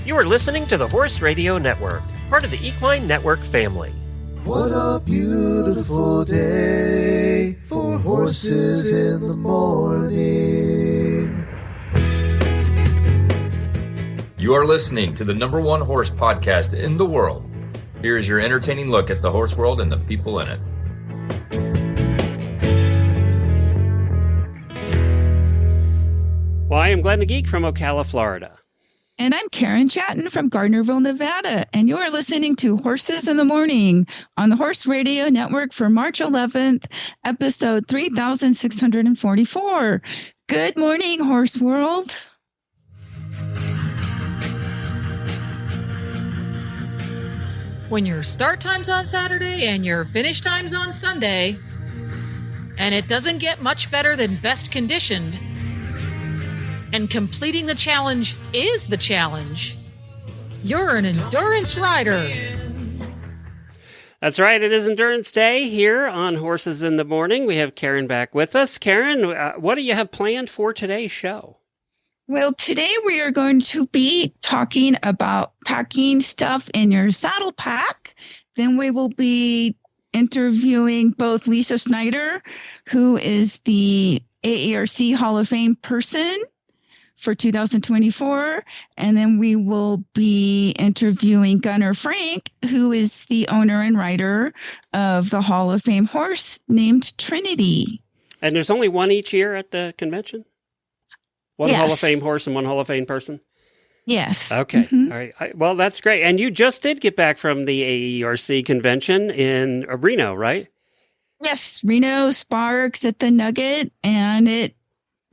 You are listening to the Horse Radio Network, part of the Equine Network family. What a beautiful day for horses in the morning. You are listening to the number one horse podcast in the world. Here is your entertaining look at the horse world and the people in it. Well, I am Glenn the Geek from Ocala, Florida. And I'm Karen Chatton from Gardnerville, Nevada. And you are listening to Horses in the Morning on the Horse Radio Network for March 11th, episode 3644. Good morning, Horse World. When your start time's on Saturday and your finish time's on Sunday, and it doesn't get much better than best conditioned, and completing the challenge is the challenge, you're an endurance rider. That's right. It is Endurance Day here on Horses in the Morning. We have Karen back with us. Karen, what do you have planned for today's show? Well, today we are going to be talking about packing stuff in your saddle pack. Then we will be interviewing both Lisa Snyder, who is the AERC Hall of Fame person for 2024. And then we will be interviewing Gunnar Frank, who is the owner and rider of the Hall of Fame horse named Trinity. And there's only one each year at the convention? One Yes. Hall of Fame horse and one Hall of Fame person? Yes. Okay. Mm-hmm. All right. Well, that's great. And you just did get back from the AERC convention in Reno, right? Yes, Reno Sparks at the Nugget, and it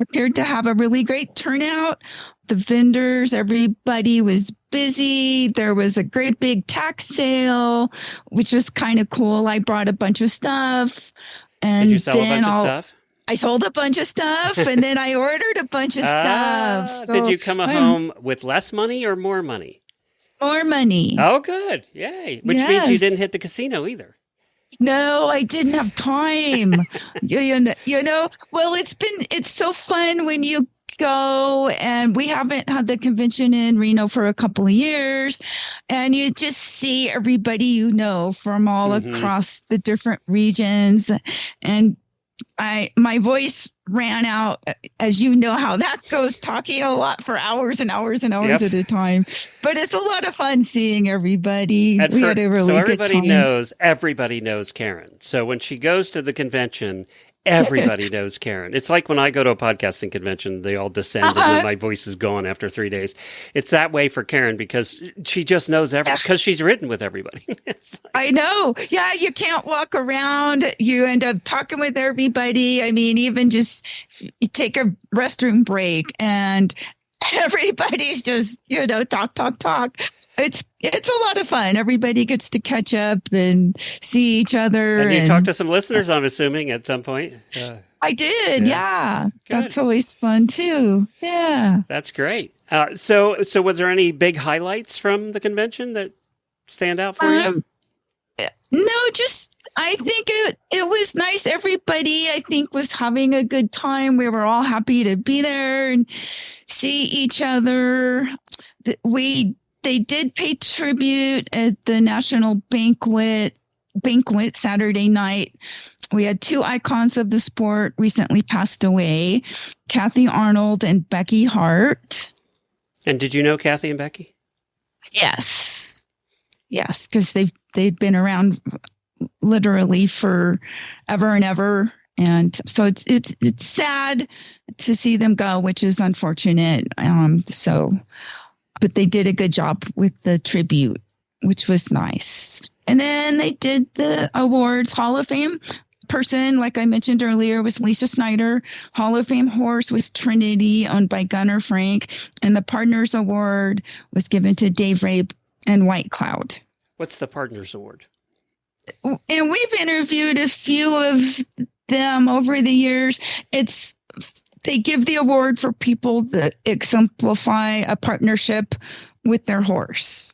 appeared to have a really great turnout. The vendors, everybody was busy. There was a great big tax sale, which was kind of cool. I brought a bunch of stuff. And Did you sell a bunch of stuff? I sold a bunch of stuff, and then I ordered a bunch of stuff. So did you come home with less money or more money? More money. Oh, good. Yay. Which means you didn't hit the casino either. No, I didn't have time. you know, well, it's so fun when you go, and we haven't had the convention in Reno for a couple of years, and you just see everybody you know from all across the different regions. And my voice ran out, as you know how that goes, talking a lot for hours and hours and hours at a time. But it's a lot of fun seeing everybody. We had a really good time. Everybody knows Karen. So when she goes to the convention, everybody knows Karen. It's like when I go to a podcasting convention, they all descend and then my voice is gone after 3 days. It's that way for Karen because she just knows because she's ridden with everybody. I know. Yeah, you can't walk around. You end up talking with everybody. I mean, even just you take a restroom break and everybody's just, talk. It's a lot of fun. Everybody gets to catch up and see each other. And you talked to some listeners, I'm assuming, at some point. I did, yeah. That's always fun, too. Yeah. That's great. So was there any big highlights from the convention that stand out for you? No, just I think it was nice. Everybody, I think, was having a good time. We were all happy to be there and see each other. They did pay tribute at the National Banquet Saturday night. We had two icons of the sport recently passed away, Kathy Arnold and Becky Hart. And did you know Kathy and Becky? Yes, because they'd been around literally for ever and ever. And so it's sad to see them go, which is unfortunate. But they did a good job with the tribute, which was nice. And then they did the awards. Hall of Fame person, like I mentioned earlier, was Lisa Snyder. Hall of Fame horse was Trinity, owned by Gunnar Frank. And the Partners Award was given to Dave Rabe and White Cloud. What's the Partners Award? And we've interviewed a few of them over the years. They give the award for people that exemplify a partnership with their horse.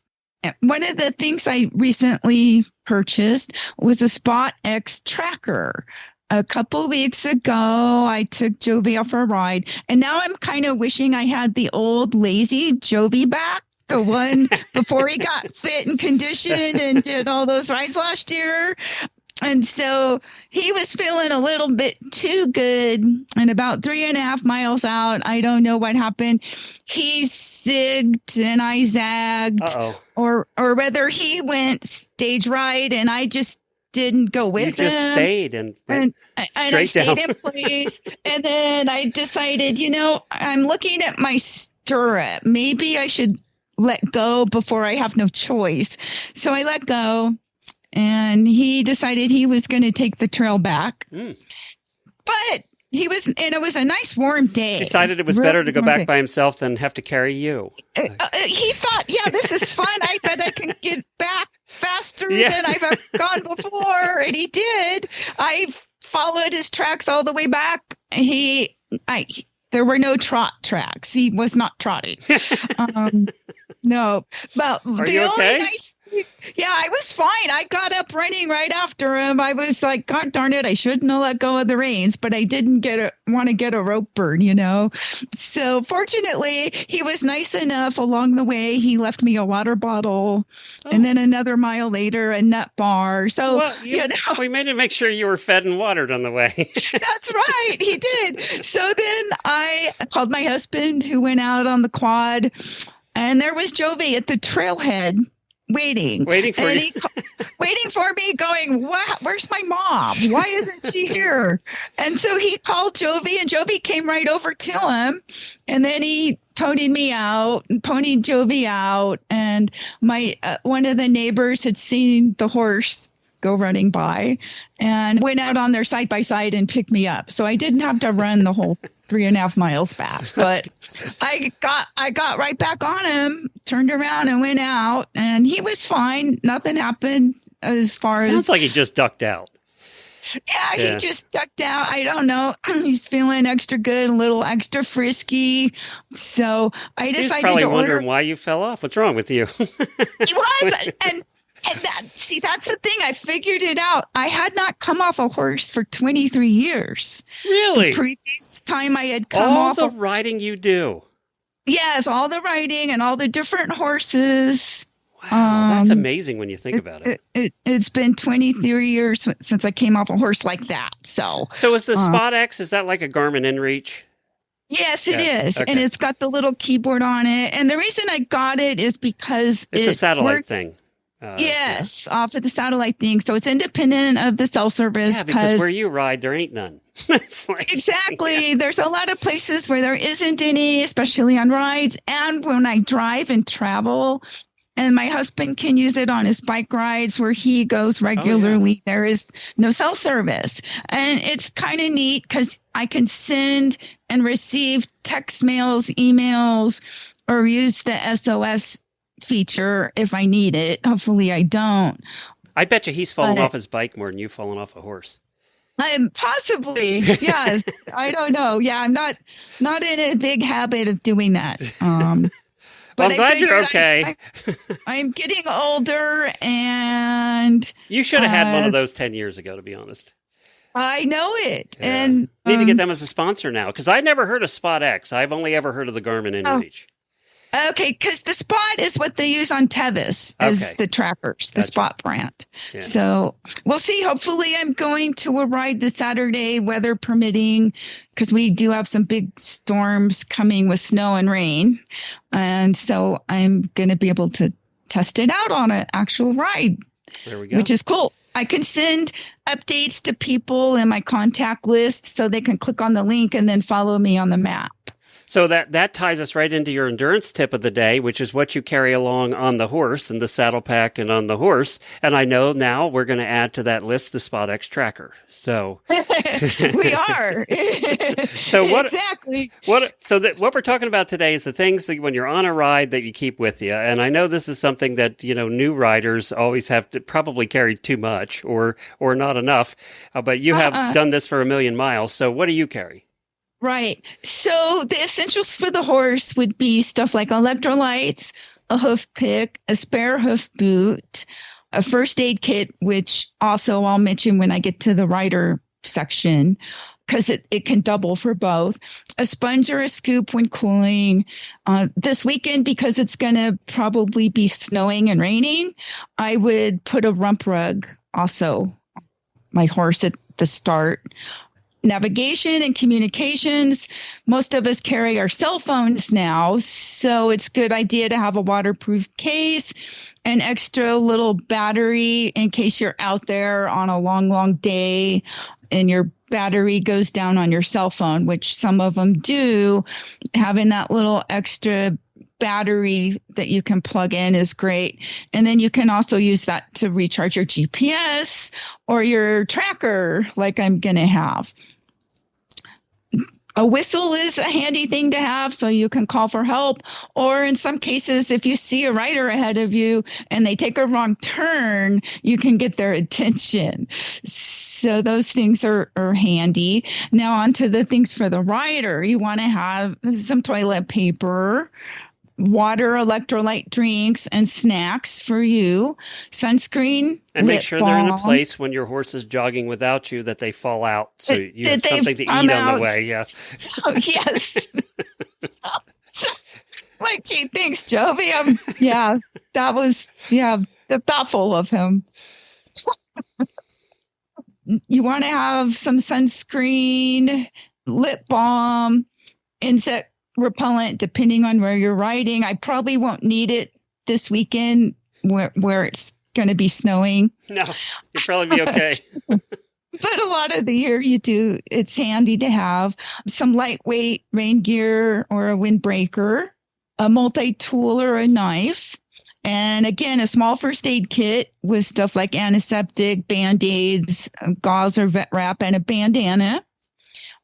One of the things I recently purchased was a Spot X tracker. A couple weeks ago, I took Jovi off a ride, and now I'm kind of wishing I had the old lazy Jovi back the one before he got fit and conditioned and did all those rides last year. And so he was feeling a little bit too good. And about 3.5 miles out, I don't know what happened. He zigged and I zagged. Or whether he went stage right and I just didn't go with him. You just stayed and I stayed in place. And then I decided, I'm looking at my stirrup. Maybe I should let go before I have no choice. So I let go. And he decided he was going to take the trail back. But it was a nice warm day. Decided it was better to go back by himself than have to carry you. He thought, this is fun. I bet I can get back faster than I've ever gone before. And he did. I followed his tracks all the way back. There were no trot tracks. He was not trotting. No. But Are you okay? I was fine. I got up running right after him. I was like, God darn it, I shouldn't have let go of the reins, but I didn't want to get a rope burn, So fortunately, he was nice enough along the way. He left me a water bottle and then another mile later, a nut bar. So, we made to make sure you were fed and watered on the way. That's right. He did. So then I called my husband who went out on the quad, and there was Jovi at the trailhead. Waiting for you. Waiting for me, going, where's my mom? Why isn't she here? And so he called Jovi, and Jovi came right over to him. And then he ponied me out and ponied Jovi out. And my one of the neighbors had seen the horse go running by and went out on their side by side and picked me up. So I didn't have to run the whole 3.5 miles back, but I got right back on him, turned around and went out, and he was fine. Nothing happened as far as. Sounds like he just ducked out. Yeah, he just ducked out. I don't know. He's feeling extra good, a little extra frisky. So I decided He's probably to wondering why you fell off. What's wrong with you? He was, and that's the thing. I figured it out. I had not come off a horse for 23 years. Really? The previous time I had come all off the riding you do. Yes, all the riding and all the different horses. Wow, that's amazing when you think about it. It's been 23 years since I came off a horse like that. So is the Spot X, is that like a Garmin InReach? Yes, it is. Okay. And it's got the little keyboard on it. And the reason I got it is because it's a satellite thing. Yes, off of the satellite thing. So it's independent of the cell service. Yeah, because where you ride, there ain't none. Exactly. Yeah. There's a lot of places where there isn't any, especially on rides. And when I drive and travel, and my husband can use it on his bike rides where he goes regularly, there is no cell service. And it's kind of neat because I can send and receive text mails, emails, or use the SOS feature if I need it. Hopefully I don't. I bet you he's fallen off his bike more than you've fallen off a horse. Possibly. Yes. I don't know. Yeah, I'm not in a big habit of doing that. But I'm glad you're okay. I'm getting older, and you should have had one of those 10 years ago, to be honest. I know it. Yeah. And need to get them as a sponsor now, because I never heard of Spot X. I've only ever heard of the Garmin InReach. Okay, because the Spot is what they use on Tevis as the trackers, the Spot brand. Yeah. So we'll see. Hopefully I'm going to a ride this Saturday, weather permitting, because we do have some big storms coming with snow and rain. And so I'm going to be able to test it out on an actual ride. There we go. Which is cool. I can send updates to people in my contact list so they can click on the link and then follow me on the map. So that ties us right into your endurance tip of the day, which is what you carry along on the horse and the saddle pack and on the horse. And I know now we're going to add to that list the Spot X tracker. So we are. So what exactly? What we're talking about today is the things that when you're on a ride that you keep with you. And I know this is something that new riders always have to probably carry too much or not enough. But you have done this for a million miles. So what do you carry? Right. So the essentials for the horse would be stuff like electrolytes, a hoof pick, a spare hoof boot, a first aid kit, which also I'll mention when I get to the rider section, because it can double for both. A sponge or a scoop when cooling. This weekend, because it's going to probably be snowing and raining, I would put a rump rug also my horse at the start. Navigation and communications. Most of us carry our cell phones now, so it's a good idea to have a waterproof case, an extra little battery in case you're out there on a long, long day and your battery goes down on your cell phone, which some of them do. Having that little extra battery that you can plug in is great. And then you can also use that to recharge your GPS or your tracker like I'm going to have. A whistle is a handy thing to have so you can call for help. Or in some cases, if you see a rider ahead of you and they take a wrong turn, you can get their attention. So those things are handy. Now on to the things for the rider. You want to have some toilet paper, water, electrolyte drinks, and snacks for you, sunscreen, and make lip sure balm. they're in a place when your horse is jogging without you that they fall out, so you have something to eat on the way. Yeah. So, yes. Like, gee, thanks, Jovi. That was thoughtful of him. You want to have some sunscreen, lip balm, insect repellent, depending on where you're riding. I probably won't need it this weekend where it's going to be snowing. No, you'll probably be okay. But a lot of the year you do. It's handy to have some lightweight rain gear or a windbreaker, a multi-tool or a knife. And again, a small first aid kit with stuff like antiseptic, Band-Aids, gauze or vet wrap, and a bandana.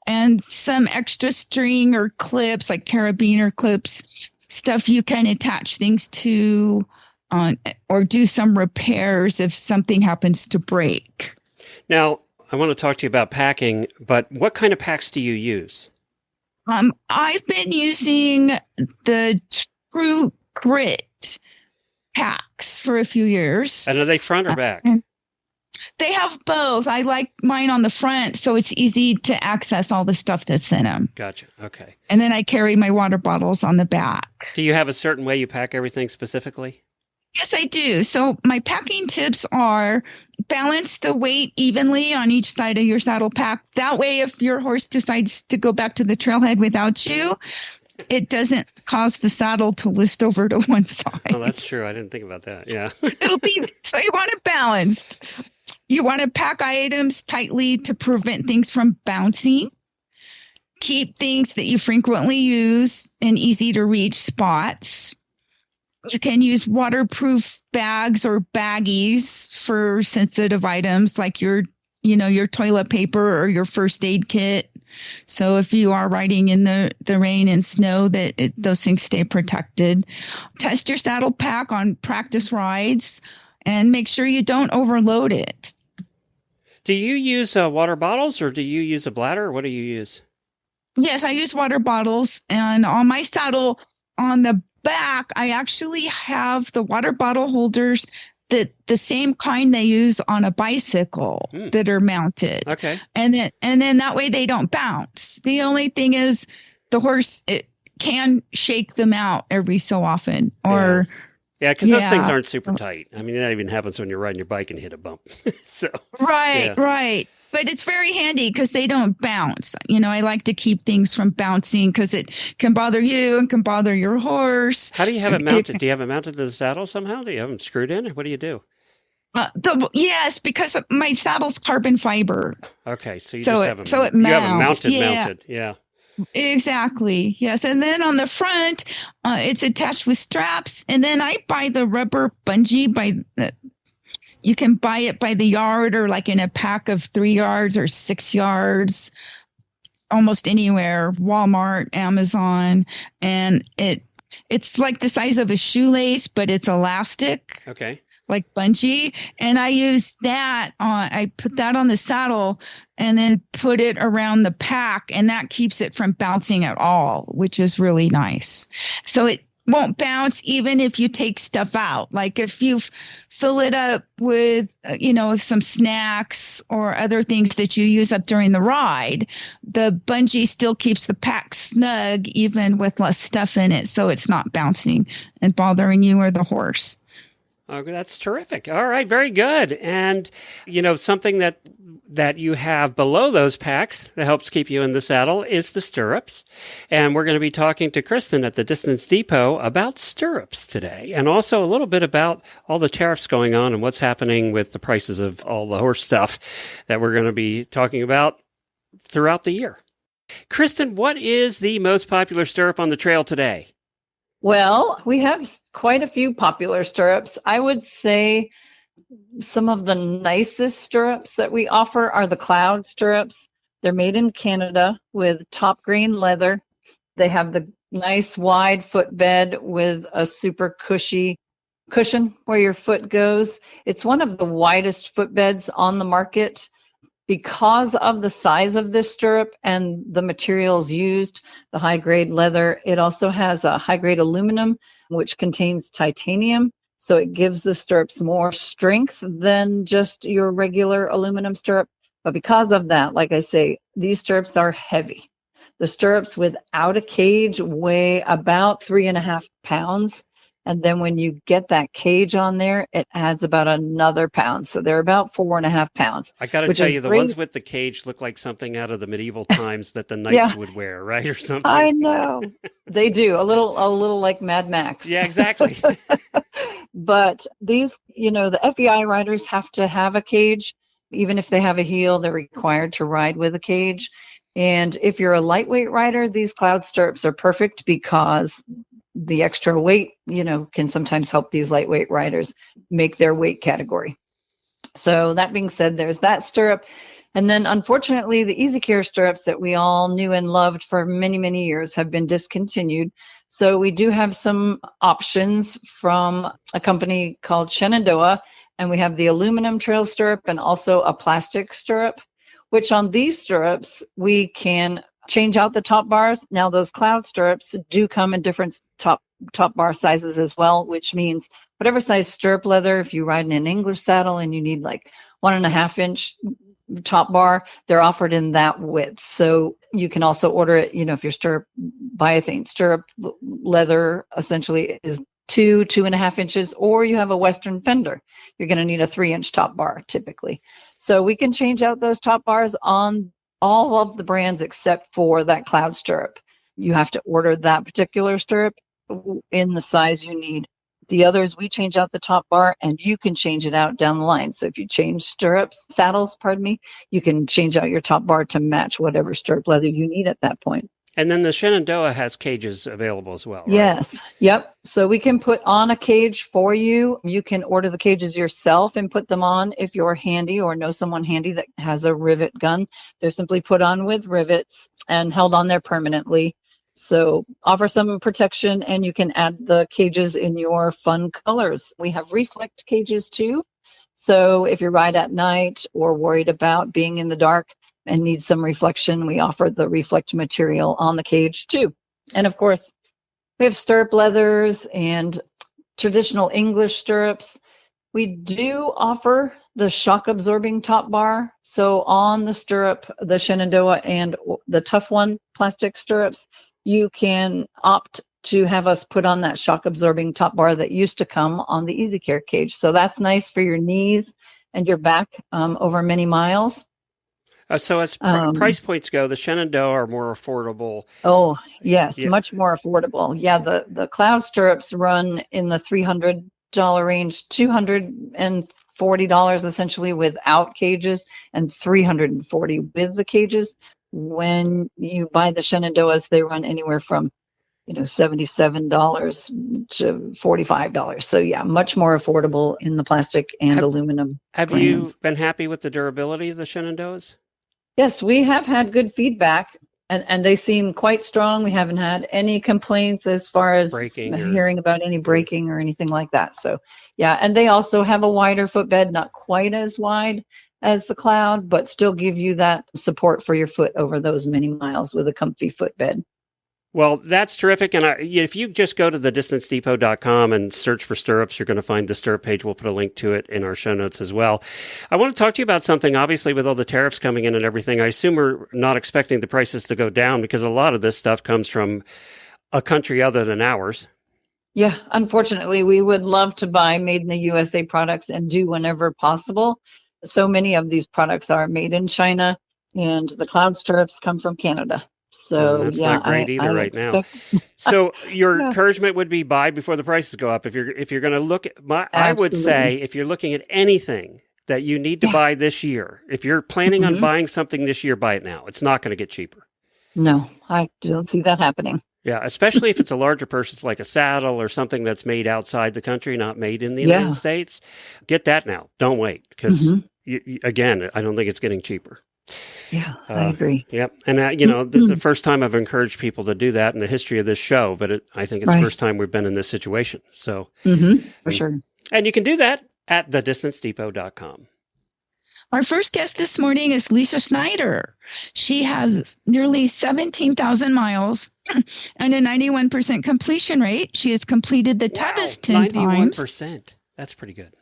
And some extra string or clips, like carabiner clips, stuff you can attach things to or do some repairs if something happens to break. Now, I want to talk to you about packing, but what kind of packs do you use? I've been using the True Grit packs for a few years. And are they front or back? They have both. I like mine on the front, so it's easy to access all the stuff that's in them. Gotcha. Okay. And then I carry my water bottles on the back. Do you have a certain way you pack everything specifically? Yes, I do. So my packing tips are balance the weight evenly on each side of your saddle pack. That way, if your horse decides to go back to the trailhead without you, it doesn't cause the saddle to list over to one side. Oh, that's true. I didn't think about that. Yeah. It'll be, so you want it balanced. You want to pack items tightly to prevent things from bouncing. Keep things that you frequently use in easy to reach spots. You can use waterproof bags or baggies for sensitive items like your toilet paper or your first aid kit. So if you are riding in the rain and snow, those things stay protected. Test your saddle pack on practice rides and make sure you don't overload it. Do you use water bottles or do you use a bladder? What do you use? Yes, I use water bottles. And on my saddle, on the back, I actually have the water bottle holders that the same kind they use on a bicycle that are mounted. Okay. And then that way they don't bounce. The only thing is the horse can shake them out every so often. Or yeah, because those things aren't super tight. I mean, that even happens when you're riding your bike and hit a bump. So right. But it's very handy because they don't bounce. I like to keep things from bouncing because it can bother you and can bother your horse. How do you have it mounted? Do you have it mounted to the saddle somehow? Do you have them screwed in? Or what do you do? Yes, because my saddle's carbon fiber. Okay, so you have it mounts. You have it mounted. Yeah. Exactly. Yes. And then on the front, it's attached with straps. And then I buy the rubber bungee you can buy it by the yard or like in a pack of 3 yards or 6 yards, almost anywhere, Walmart, Amazon. And it's like the size of a shoelace, but it's elastic. Okay. Like bungee. And I use that I put that on the saddle and then put it around the pack, and that keeps it from bouncing at all, which is really nice. So won't bounce even if you take stuff out. Like if you fill it up with, some snacks or other things that you use up during the ride, the bungee still keeps the pack snug even with less stuff in it. So it's not bouncing and bothering you or the horse. Oh, that's terrific. All right, very good. And, something that you have below those packs that helps keep you in the saddle is the stirrups. And we're going to be talking to Kristen at the Distance Depot about stirrups today, and also a little bit about all the tariffs going on and what's happening with the prices of all the horse stuff that we're going to be talking about throughout the year. Kristen, what is the most popular stirrup on the trail today? Well, we have quite a few popular stirrups. I would say some of the nicest stirrups that we offer are the Cloud stirrups. They're made in Canada with top grain leather. They have the nice wide footbed with a super cushy cushion where your foot goes. It's one of the widest footbeds on the market. Because of the size of this stirrup and the materials used, the high-grade leather, it also has a high-grade aluminum, which contains titanium. So it gives the stirrups more strength than just your regular aluminum stirrup. But because of that, like I say, these stirrups are heavy. The stirrups without a cage weigh about 3.5 pounds. And then when you get that cage on there, it adds about another pound. So they're about 4.5 pounds. I got to tell you, the ones with the cage look like something out of the medieval times that the knights would wear, right? Or something. I know. They do. A little like Mad Max. Yeah, exactly. But these, the FEI riders have to have a cage. Even if they have a heel, they're required to ride with a cage. And if you're a lightweight rider, these Cloud stirrups are perfect because the extra weight, can sometimes help these lightweight riders make their weight category. So that being said, there's that stirrup. And then unfortunately, the Easy Care stirrups that we all knew and loved for many, many years have been discontinued. So we do have some options from a company called Shenandoah, and we have the aluminum trail stirrup and also a plastic stirrup, which on these stirrups, we can change out the top bars. Now, those Cloud stirrups do come in different top bar sizes as well, which means whatever size stirrup leather, if you ride in an English saddle and you need like 1.5 inch top bar, they're offered in that width. So you can also order it, if your stirrup leather essentially is 2.5 inches, or you have a Western fender, you're going to need a 3-inch top bar typically. So we can change out those top bars on all of the brands except for that Cloud stirrup. You have to order that particular stirrup in the size you need. The others, we change out the top bar and you can change it out down the line. So if you change saddles, you can change out your top bar to match whatever stirrup leather you need at that point. And then the Shenandoah has cages available as well, right? Yes. Yep. So we can put on a cage for you. You can order the cages yourself and put them on if you're handy or know someone handy that has a rivet gun. They're simply put on with rivets and held on there permanently. So offer some protection, and you can add the cages in your fun colors. We have reflect cages too. So if you ride at night or worried about being in the dark and need some reflection, we offer the reflect material on the cage too. And of course, we have stirrup leathers and traditional English stirrups. We do offer the shock absorbing top bar. So on the stirrup, the Shenandoah and the Tough One plastic stirrups, you can opt to have us put on that shock absorbing top bar that used to come on the Easy Care cage. So that's nice for your knees and your back over many miles. So as price points go, the Shenandoah are more affordable. Oh, yes, Yeah. Much more affordable. Yeah, the Cloud stirrups run in the $300 range, $240 essentially without cages, and $340 with the cages. When you buy the Shenandoahs, they run anywhere from $77 to $45. So yeah, much more affordable in the plastic and aluminum. Have brands. you been happy with the durability of the Shenandoahs? Yes, we have had good feedback, and they seem quite strong. We haven't had any complaints as far as hearing about any breaking or anything like that. So yeah, and they also have a wider footbed, not quite as wide as the Cloud, but still give you that support for your foot over those many miles with a comfy footbed. Well, that's terrific. And if you just go to thedistancedepot.com and search for Stirrups, you're going to find the Stirrup page. We'll put a link to it in our show notes as well. I want to talk to you about something, obviously, with all the tariffs coming in and everything. I assume we're not expecting the prices to go down because a lot of this stuff comes from a country other than ours. Yeah, unfortunately, we would love to buy made in the USA products and do whenever possible. So many of these products are made in China, and the cloud stirrups come from Canada. So that's yeah, not great either right now. So your encouragement would be buy before the prices go up. If you're going to look at I would say if you're looking at anything that you need to buy this year, if you're planning on buying something this year, buy it now. It's not going to get cheaper. No, I don't see that happening. Yeah, especially if it's a larger purchase like a saddle or something that's made outside the country, not made in the United States. Get that now. Don't wait because, again, I don't think it's getting cheaper. Yeah, I agree. Yep. And, this is the first time I've encouraged people to do that in the history of this show, but I think it's the first time we've been in this situation. So, for sure. And you can do that at thedistancedepot.com. Our first guest this morning is Lisa Snyder. She has nearly 17,000 miles and a 91% completion rate. She has completed the Tevis 10 times. 91%. That's pretty good.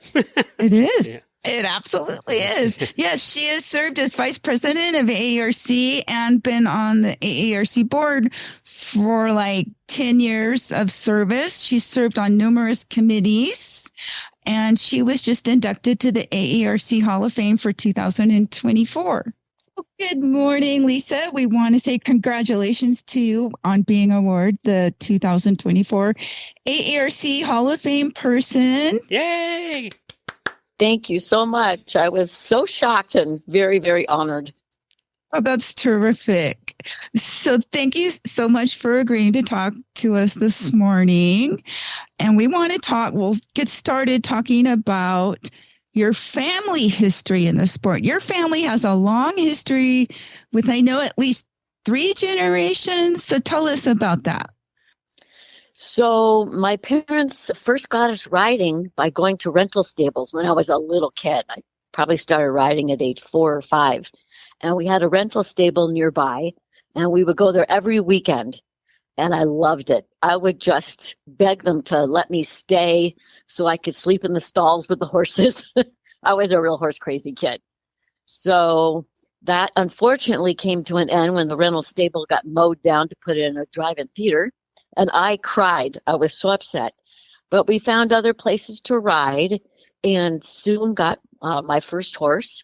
It is. Yeah. It absolutely is. Yes, she has served as vice president of AERC and been on the AERC board for like 10 years of service. She served on numerous committees, and she was just inducted to the AERC Hall of Fame for 2024. Well, good morning, Lisa. We want to say congratulations to you on being awarded the 2024 AERC Hall of Fame person. Yay! Thank you so much. I was so shocked and very, very honored. Oh, that's terrific. So thank you so much for agreeing to talk to us this morning. And we want to we'll get started talking about your family history in the sport. Your family has a long history with, I know, at least 3 generations. So tell us about that. So my parents first got us riding by going to rental stables when I was a little kid. I probably started riding at age 4 or 5. And we had a rental stable nearby, and we would go there every weekend. And I loved it. I would just beg them to let me stay so I could sleep in the stalls with the horses. I was a real horse crazy kid. So that unfortunately came to an end when the rental stable got mowed down to put in a drive-in theater. And I cried. I was so upset. But we found other places to ride and soon got my first horse.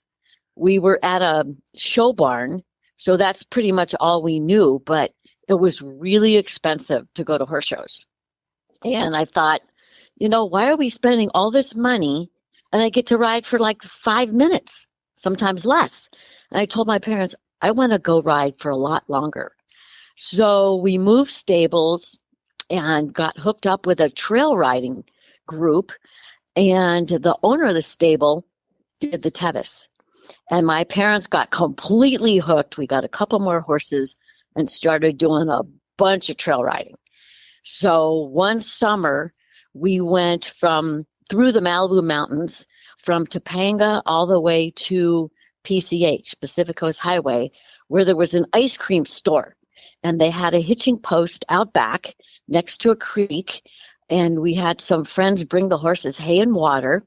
We were at a show barn, so that's pretty much all we knew. But it was really expensive to go to horse shows. And I thought, why are we spending all this money and I get to ride for like 5 minutes, sometimes less? And I told my parents, I want to go ride for a lot longer. So we moved stables and got hooked up with a trail riding group. And the owner of the stable did the Tevis. And my parents got completely hooked. We got a couple more horses and started doing a bunch of trail riding. So one summer, we went through the Malibu Mountains from Topanga all the way to PCH, Pacific Coast Highway, where there was an ice cream store. And they had a hitching post out back next to a creek. And we had some friends bring the horses hay and water.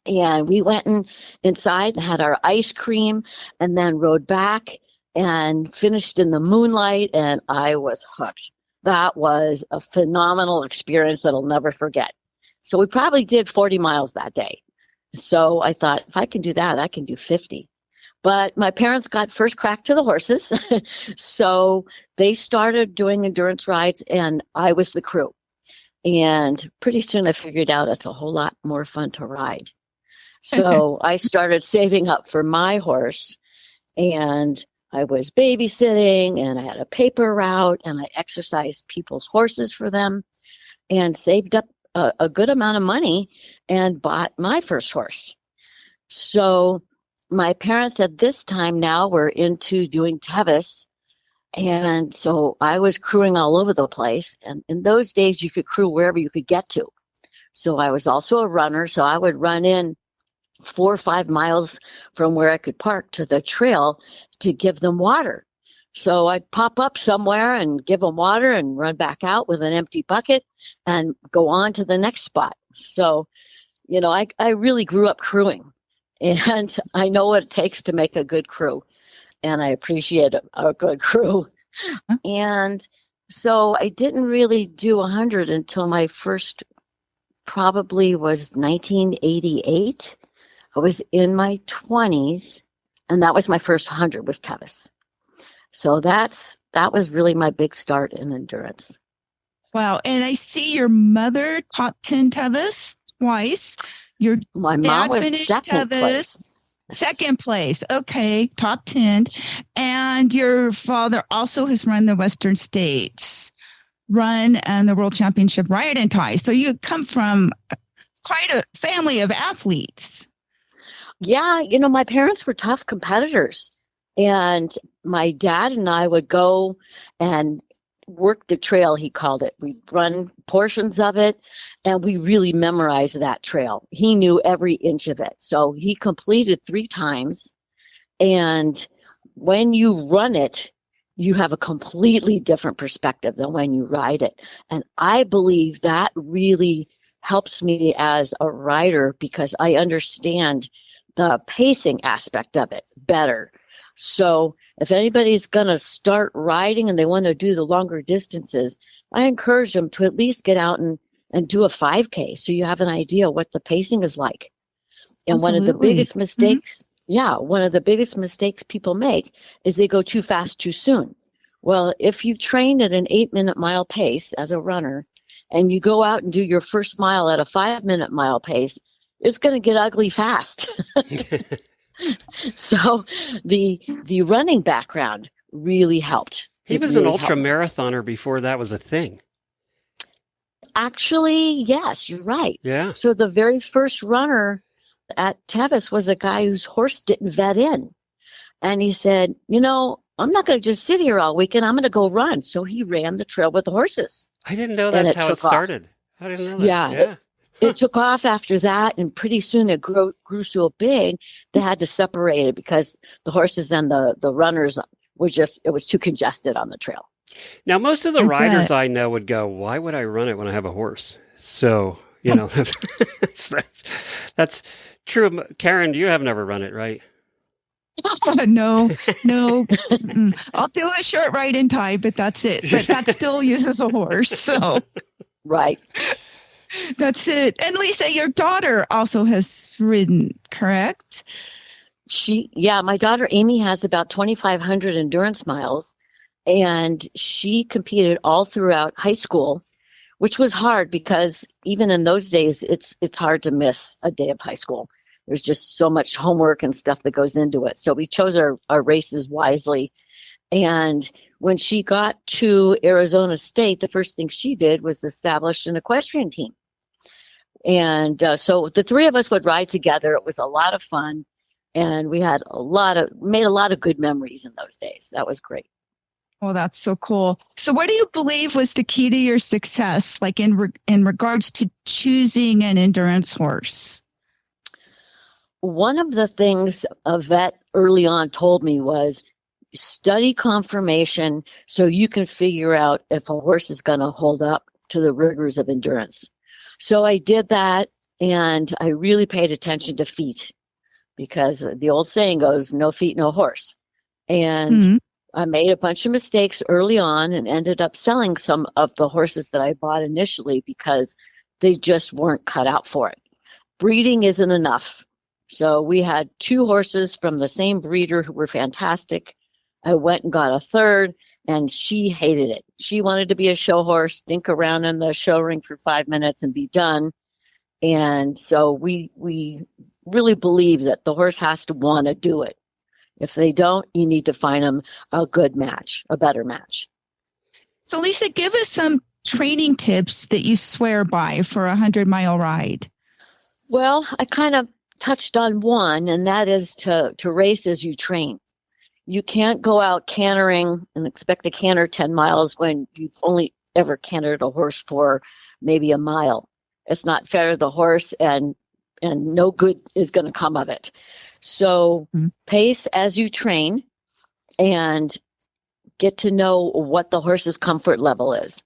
And we went inside and had our ice cream and then rode back and finished in the moonlight. And I was hooked. That was a phenomenal experience that I'll never forget. So we probably did 40 miles that day. So I thought, if I can do that, I can do 50. But my parents got first crack to the horses. So they started doing endurance rides and I was the crew. And pretty soon I figured out it's a whole lot more fun to ride. So I started saving up for my horse and I was babysitting and I had a paper route and I exercised people's horses for them and saved up a good amount of money and bought my first horse. So my parents at this time now were into doing Tevis. And so I was crewing all over the place. And in those days, you could crew wherever you could get to. So I was also a runner. So I would run in 4 or 5 miles from where I could park to the trail to give them water. So I'd pop up somewhere and give them water and run back out with an empty bucket and go on to the next spot. So, I really grew up crewing, and I know what it takes to make a good crew, and I appreciate a good crew. And so I didn't really do 100 until my first probably was 1988. I was in my 20s, and that was my first 100 was Tevis. So that was really my big start in endurance. Wow. And I see your mother top 10 Tevis twice. My mom was second place. Second place. Okay. Top 10. And your father also has run the Western States run and the World Championship ride and tie. So you come from quite a family of athletes. Yeah. My parents were tough competitors, and my dad and I would go and work the trail, he called it. We'd run portions of it, and we really memorized that trail. He knew every inch of it. So he completed 3 times. And when you run it, you have a completely different perspective than when you ride it. And I believe that really helps me as a rider because I understand the pacing aspect of it better. So if anybody's going to start riding and they want to do the longer distances, I encourage them to at least get out and do a 5K so you have an idea what the pacing is like. And Absolutely. one of the biggest mistakes, one of the biggest mistakes people make is they go too fast too soon. Well, if you train at an 8-minute mile pace as a runner and you go out and do your first mile at a 5-minute mile pace, it's going to get ugly fast. So the running background really helped. He was an ultra marathoner before that was a thing. Actually, yes, you're right. Yeah. So the very first runner at Tevis was a guy whose horse didn't vet in. And he said, I'm not going to just sit here all weekend. I'm going to go run. So he ran the trail with the horses. I didn't know that's how it started. I didn't know that. Yeah. It took off after that, and pretty soon it grew so big they had to separate it because the horses and the runners it was too congested on the trail. Now, most of the riders I know would go, why would I run it when I have a horse? So, that's true. Karen, you have never run it, right? No. I'll do a short ride and tie, but that's it. But that still uses a horse. So, right. That's it. And Lisa, your daughter also has ridden, correct? My daughter Amy has about 2,500 endurance miles, and she competed all throughout high school, which was hard because even in those days, it's hard to miss a day of high school. There's just so much homework and stuff that goes into it. So we chose our races wisely. And when she got to Arizona State, the first thing she did was establish an equestrian team. And so the 3 of us would ride together. It was a lot of fun. And we had made a lot of good memories in those days. That was great. Oh, that's so cool. So what do you believe was the key to your success, like in regards to choosing an endurance horse? One of the things a vet early on told me was study conformation so you can figure out if a horse is going to hold up to the rigors of endurance. So I did that, and I really paid attention to feet because the old saying goes, no feet, no horse. And I made a bunch of mistakes early on and ended up selling some of the horses that I bought initially because they just weren't cut out for it. Breeding isn't enough. So we had 2 horses from the same breeder who were fantastic. I went and got a third, and she hated it. She wanted to be a show horse, dink around in the show ring for 5 minutes and be done. And so we really believe that the horse has to want to do it. If they don't, you need to find them a good match, a better match. So Lisa, give us some training tips that you swear by for a 100-mile ride. Well, I kind of touched on one, and that is to race as you train. You can't go out cantering and expect to canter 10 miles when you've only ever cantered a horse for maybe a mile. It's not fair to the horse, and no good is going to come of it. So pace as you train and get to know what the horse's comfort level is.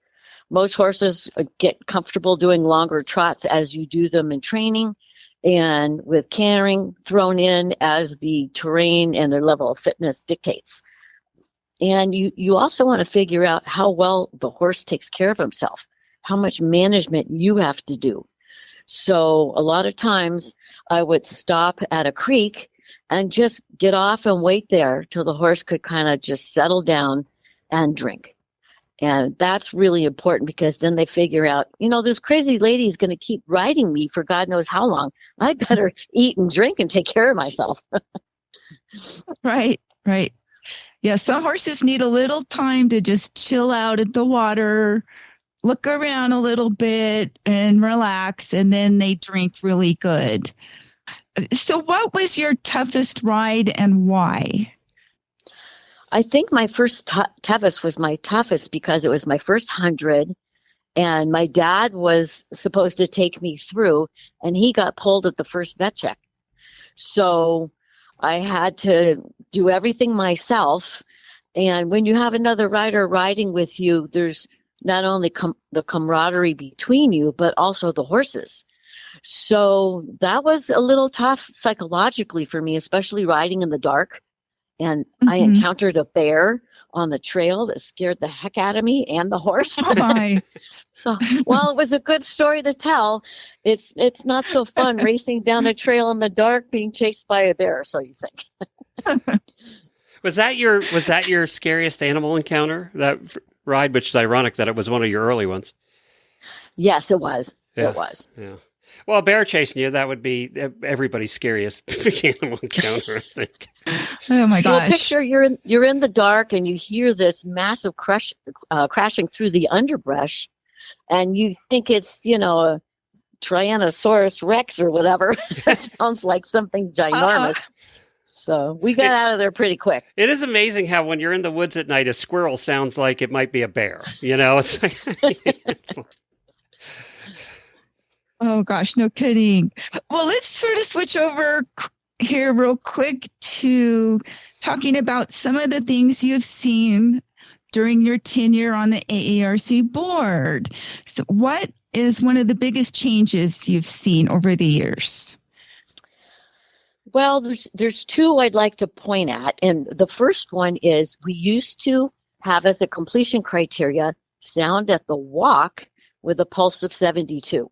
Most horses get comfortable doing longer trots as you do them in training, and with cantering thrown in as the terrain and their level of fitness dictates. And you also want to figure out how well the horse takes care of himself, how much management you have to do. So a lot of times I would stop at a creek and just get off and wait there till the horse could kind of just settle down and drink. And that's really important, because then they figure out, this crazy lady is going to keep riding me for God knows how long. I better eat and drink and take care of myself. Right. Yeah, some horses need a little time to just chill out at the water, look around a little bit and relax, and then they drink really good. So what was your toughest ride and why? I think my first toughest was my toughest because it was my first 100, and my dad was supposed to take me through, and he got pulled at the first vet check. So I had to do everything myself. And when you have another rider riding with you, there's not only the camaraderie between you, but also the horses. So that was a little tough psychologically for me, especially riding in the dark. And I encountered a bear on the trail that scared the heck out of me and the horse. Oh my. So while it was a good story to tell, it's not so fun racing down a trail in the dark being chased by a bear, so you think. Was that your scariest animal encounter, that ride, which is ironic that it was one of your early ones? Yes, it was. Yeah. It was. Yeah. Well, a bear chasing you, that would be everybody's scariest animal encounter, I think. Oh my gosh. Well, picture you're in the dark and you hear this massive crashing through the underbrush, and you think it's, a Tyrannosaurus Rex or whatever. It sounds like something ginormous. So we got out of there pretty quick. It is amazing how when you're in the woods at night, a squirrel sounds like it might be a bear. It's like... Oh gosh, no kidding. Well, let's sort of switch over here real quick to talking about some of the things you've seen during your tenure on the AERC board. So what is one of the biggest changes you've seen over the years? Well, there's two I'd like to point at. And the first one is we used to have as a completion criteria sound at the walk with a pulse of 72.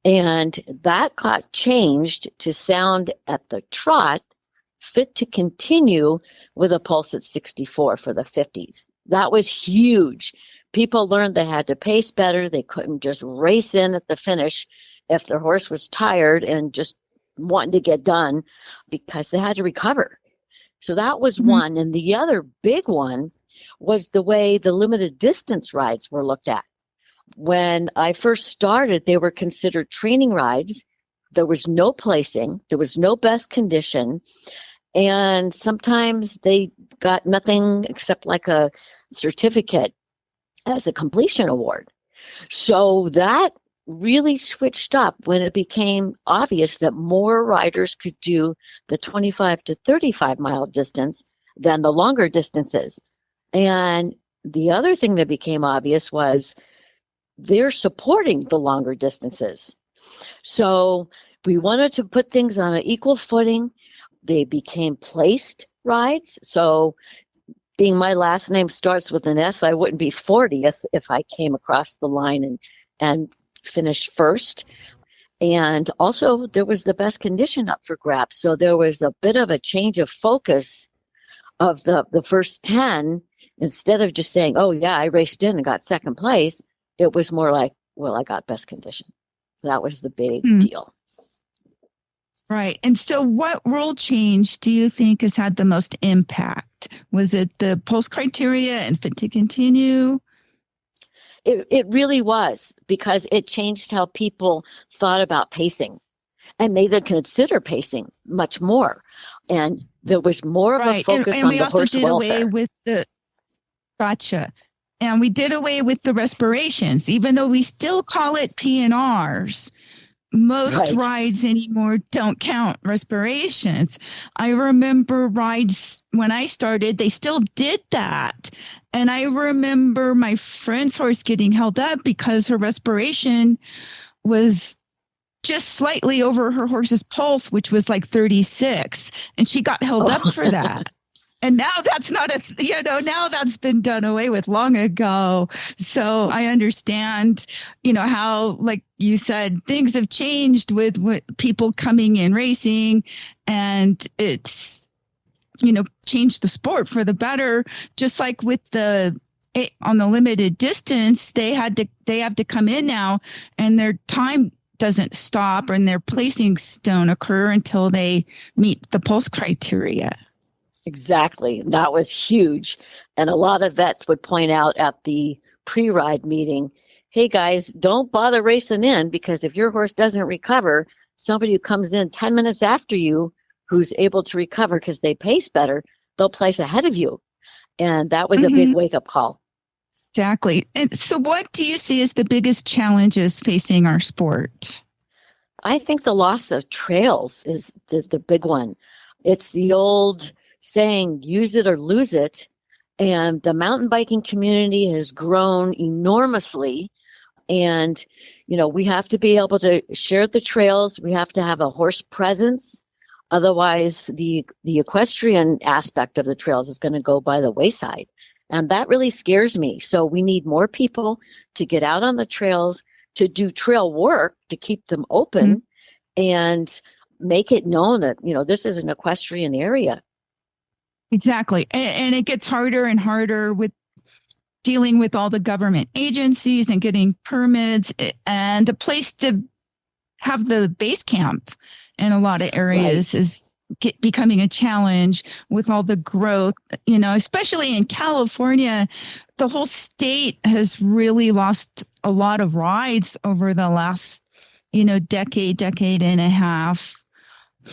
And that got changed to sound at the trot, fit to continue with a pulse at 64 for the 50s. That was huge. People learned they had to pace better. They couldn't just race in at the finish if their horse was tired and just wanting to get done, because they had to recover. So that was one. And the other big one was the way the limited distance rides were looked at. When I first started, they were considered training rides. There was no placing. There was no best condition. And sometimes they got nothing except like a certificate as a completion award. So that really switched up when it became obvious that more riders could do the 25 to 35 mile distance than the longer distances. And the other thing that became obvious was they're supporting the longer distances. So we wanted to put things on an equal footing. They became placed rides. So being my last name starts with an S, I wouldn't be 40th if I came across the line and finished first. And also there was the best condition up for grabs. So there was a bit of a change of focus of the first 10. Instead of just saying, oh yeah, I raced in and got second place, it was more like, well, I got best condition. That was the big deal. Right. And so what rule change do you think has had the most impact? Was it the post criteria and fit to continue? It really was, because it changed how people thought about pacing and made them consider pacing much more. And there was more of a focus on the horse welfare. And we also did away with the... Gotcha. And we did away with the respirations, even though we still call it PNRs. most rides anymore don't count respirations. I remember rides when I started, they still did that. And I remember my friend's horse getting held up because her respiration was just slightly over her horse's pulse, which was like 36. And she got held up for that. And now that's not now that's been done away with long ago. So I understand, how, like you said, things have changed with people coming in racing, and it's, changed the sport for the better. Just like with on the limited distance, they have to come in now, and their time doesn't stop, and their placings don't occur until they meet the pulse criteria. Exactly. That was huge. And a lot of vets would point out at the pre-ride meeting, hey guys, don't bother racing in, because if your horse doesn't recover, somebody who comes in 10 minutes after you who's able to recover because they pace better, they'll place ahead of you. And that was a big wake-up call. Exactly. And so what do you see as the biggest challenges facing our sport? I think the loss of trails is the big one. It's the old saying, use it or lose it. And the mountain biking community has grown enormously. And, we have to be able to share the trails. We have to have a horse presence. Otherwise, the equestrian aspect of the trails is going to go by the wayside. And that really scares me. So we need more people to get out on the trails, to do trail work, to keep them open and make it known that, this is an equestrian area. Exactly. And it gets harder and harder with dealing with all the government agencies and getting permits, and the place to have the base camp in a lot of areas is becoming a challenge with all the growth, especially in California. The whole state has really lost a lot of rides over the last, decade and a half.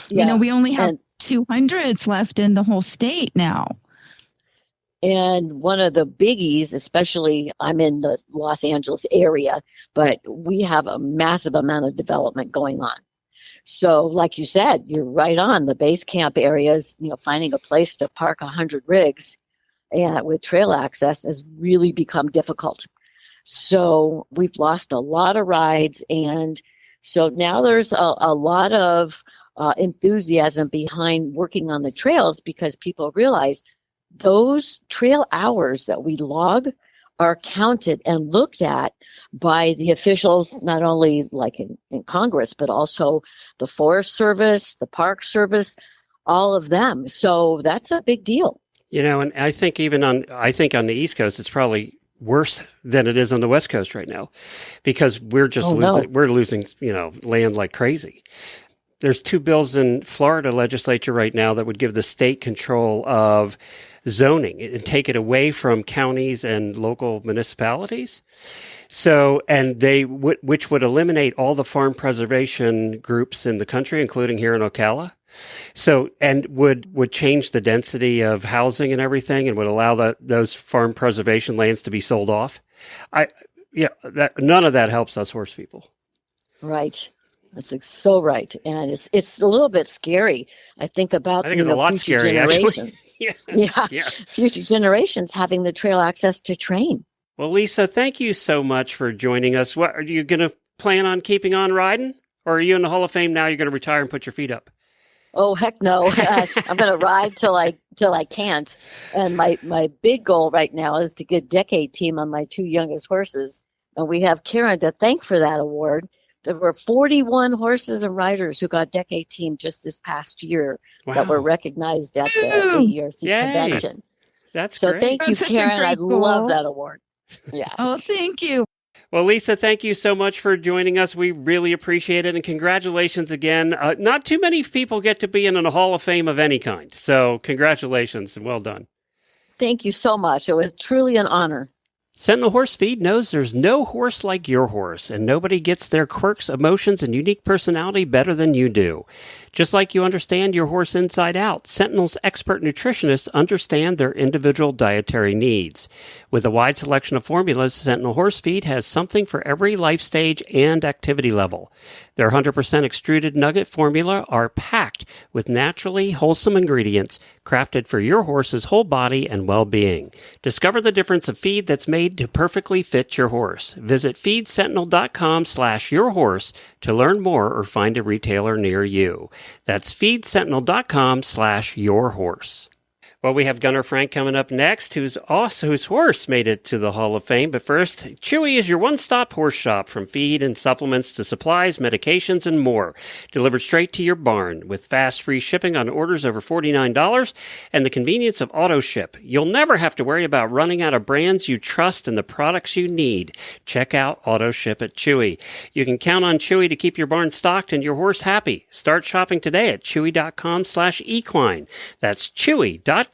Yeah. We only have 200s left in the whole state now. And one of the biggies, especially I'm in the Los Angeles area, but we have a massive amount of development going on. So like you said, you're right on the base camp areas, finding a place to park 100 rigs and with trail access has really become difficult. So we've lost a lot of rides. And so now there's a lot of enthusiasm behind working on the trails, because people realize those trail hours that we log are counted and looked at by the officials, not only like in Congress, but also the Forest Service, the Park Service, all of them. So that's a big deal. And I think on the East Coast, it's probably worse than it is on the West Coast right now, because we're just losing land like crazy. There's 2 bills in Florida legislature right now that would give the state control of zoning and take it away from counties and local municipalities. So, and which would eliminate all the farm preservation groups in the country, including here in Ocala. So, and would change the density of housing and everything, and would allow those farm preservation lands to be sold off. None of that helps us horse people. Right. That's so right. And it's a little bit scary. I think about it's a lot future scary, generations. Yeah. Future generations having the trail access to train. Well, Lisa, thank you so much for joining us. What are you going to plan on keeping on riding? Or are you in the Hall of Fame now? You're going to retire and put your feet up? Oh, heck no. I'm going to ride till I can't. And my big goal right now is to get decade team on my 2 youngest horses. And we have Karen to thank for that award. There were 41 horses and riders who got decade team just this past year that were recognized at the AERC convention. That's so great. Thank you, That's Karen. I love that award. Yeah. Oh, thank you. Well, Lisa, thank you so much for joining us. We really appreciate it. And congratulations again. Not too many people get to be in a Hall of Fame of any kind. So congratulations and well done. Thank you so much. It was truly an honor. Sentinel Horse Feed knows there's no horse like your horse, and nobody gets their quirks, emotions, and unique personality better than you do. Just like you understand your horse inside out, Sentinel's expert nutritionists understand their individual dietary needs. With a wide selection of formulas, Sentinel Horse Feed has something for every life stage and activity level. Their 100% extruded nugget formula are packed with naturally wholesome ingredients crafted for your horse's whole body and well-being. Discover the difference of feed that's made to perfectly fit your horse. Visit feedsentinel.com/yourhorse to learn more or find a retailer near you. That's feedsentinel.com/yourhorse. Well, we have Gunnar Frank coming up next, whose horse made it to the Hall of Fame. But first, Chewy is your one-stop horse shop, from feed and supplements to supplies, medications, and more. Delivered straight to your barn with fast, free shipping on orders over $49 and the convenience of auto ship. You'll never have to worry about running out of brands you trust and the products you need. Check out auto ship at Chewy. You can count on Chewy to keep your barn stocked and your horse happy. Start shopping today at chewy.com/equine. That's chewy.com/equine.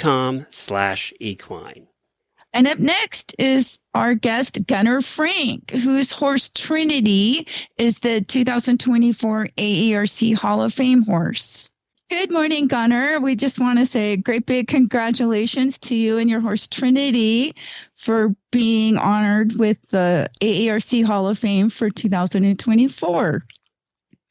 And up next is our guest, Gunnar Frank, whose horse Trinity is the 2024 AERC Hall of Fame horse. Good morning, Gunnar. We just want to say a great big congratulations to you and your horse Trinity for being honored with the AERC Hall of Fame for 2024.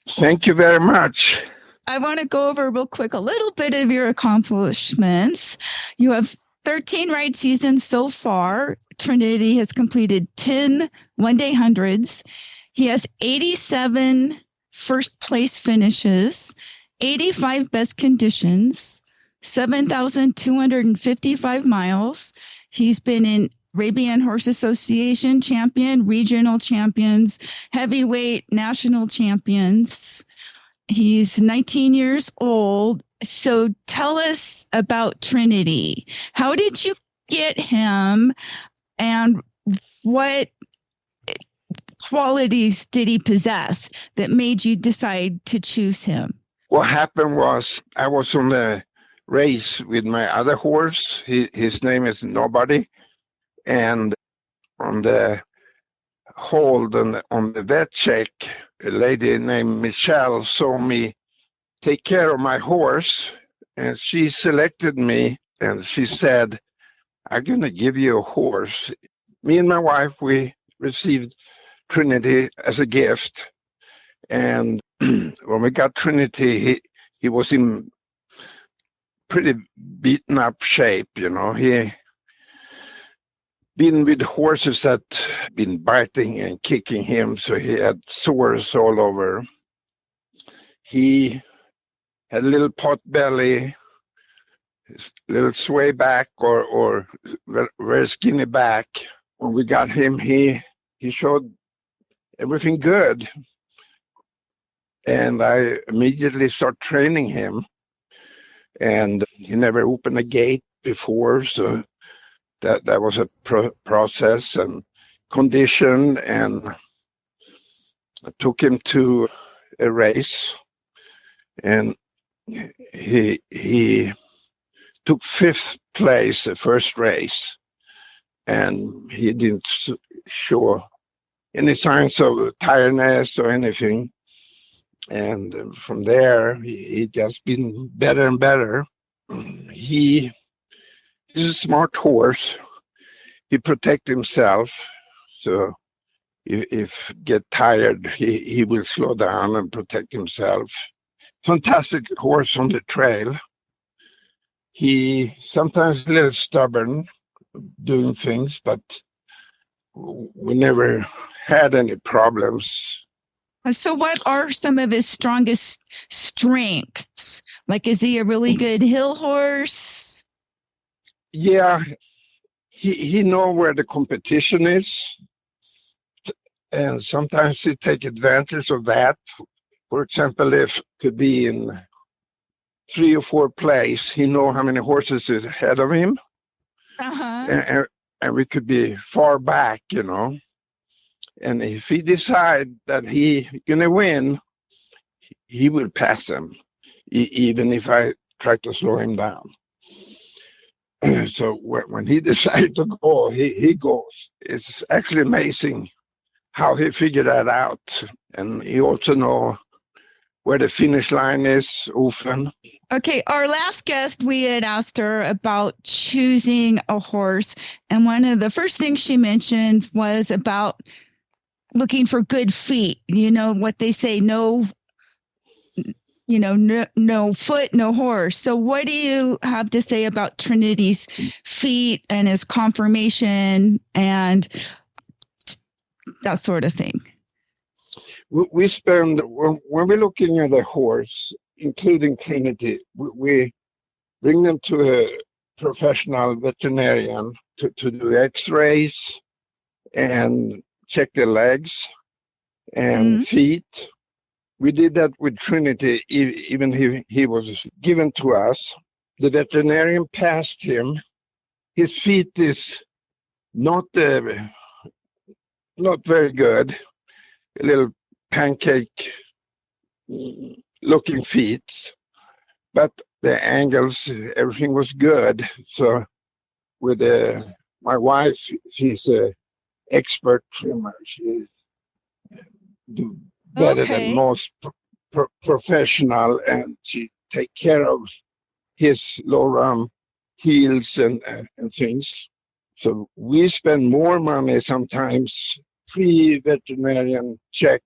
Thank you very much. I want to go over real quick a little bit of your accomplishments. You have 13 ride seasons so far. Trinity has completed 10 one-day hundreds. He has 87 first place finishes, 85 best conditions, 7,255 miles. He's been in Arabian Horse Association champion, regional champions, heavyweight national champions. He's 19 years old. So tell us about Trinity. How did you get him, and what qualities did he possess that made you decide to choose him? What happened was I was on the race with my other horse. His name is Nobody. And on the hold on the vet check, a lady named Michelle saw me take care of my horse, and she selected me, and she said, "I'm going to give you a horse." Me and my wife, we received Trinity as a gift. And when we got Trinity, he was in pretty beaten up shape, you know. He been with horses that been biting and kicking him, so he had sores all over. He had a little pot belly, little sway back or very skinny back. When we got him, he showed everything good. And I immediately started training him. And he never opened a gate before, so that was a process and condition. And I took him to a race, and he took 5th place the first race, and he didn't show any signs of tiredness or anything. And from there, he just been better and better. He's a smart horse. He protects himself. So if get tired, he will slow down and protect himself. Fantastic horse on the trail. He sometimes a little stubborn doing things, but we never had any problems. So what are some of his strongest strengths? Like, is he a really good hill horse? Yeah, he know where the competition is, and sometimes he take advantage of that. For example, if could be in 3 or 4 place, he know how many horses is ahead of him, and we could be far back, you know. And if he decide that he gonna win, he will pass him, even if I try to slow him down. So when he decides to go, he goes. It's actually amazing how he figured that out. And he also know where the finish line is often. Okay, our last guest, we had asked her about choosing a horse. And one of the first things she mentioned was about looking for good feet. You know what they say, no foot, no horse. So what do you have to say about Trinity's feet and his conformation and that sort of thing? We spend, when we're looking at a horse, including Trinity, we bring them to a professional veterinarian to do x-rays and check the legs and feet. We did that with Trinity, even he was given to us. The veterinarian passed him. His feet is not very good, a little pancake looking feet, but the angles, everything was good. So with my wife, she's an expert trimmer. She do better than most professional, and she take care of his lower heels and things. So we spend more money sometimes pre-veterinarian check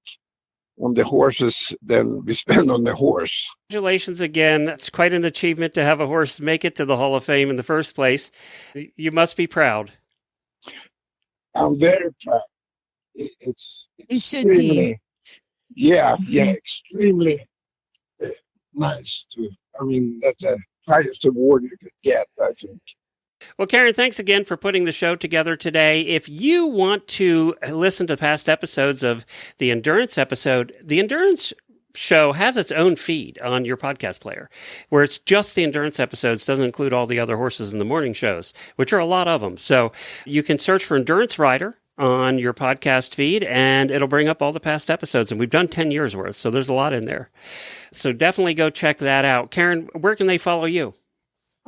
on the horses than we spend on the horse. Congratulations again. It's quite an achievement to have a horse make it to the Hall of Fame in the first place. You must be proud. I'm very proud. It's it should be. Yeah, extremely nice. That's the highest award you could get, I think. Well, Karen, thanks again for putting the show together today. If you want to listen to past episodes of the Endurance episode, the Endurance show has its own feed on your podcast player, where it's just the Endurance episodes, doesn't include all the other horses in the morning shows, which are a lot of them. So you can search for Endurance Rider on your podcast feed, and it'll bring up all the past episodes. And we've done 10 years worth, so there's a lot in there. So definitely go check that out. Karen, where can they follow you?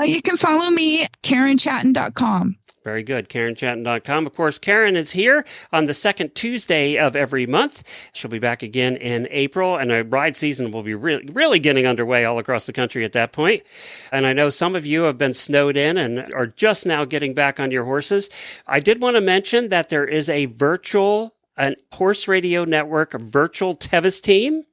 You can follow me at KarenChatton.com. Very good. KarenChatton.com. Of course, Karen is here on the second Tuesday of every month. She'll be back again in April, and a ride season will be really getting underway all across the country at that point. And I know some of you have been snowed in and are just now getting back on your horses. I did want to mention that there is a Horse Radio Network virtual Tevis team.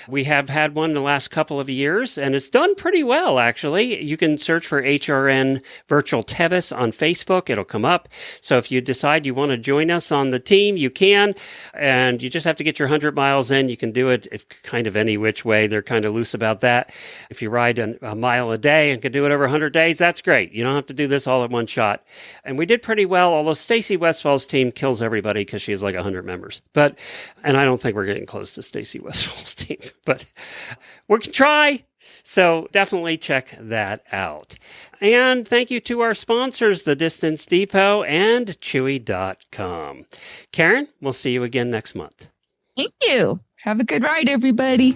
We have had one in the last couple of years, and it's done pretty well, actually. You can search for HRN Virtual Tevis on Facebook. It'll come up. So if you decide you want to join us on the team, you can, and you just have to get your 100 miles in. You can do it kind of any which way. They're kind of loose about that. If you ride a mile a day and can do it over 100 days, that's great. You don't have to do this all at one shot. And we did pretty well, although Stacy Westfall's team kills everybody because she has like 100 members. And I don't think we're getting close to Stacy Westfall's team. But we can try. So definitely check that out. And thank you to our sponsors, The Distance Depot and Chewy.com. Karen, we'll see you again next month. Thank you. Have a good ride, everybody.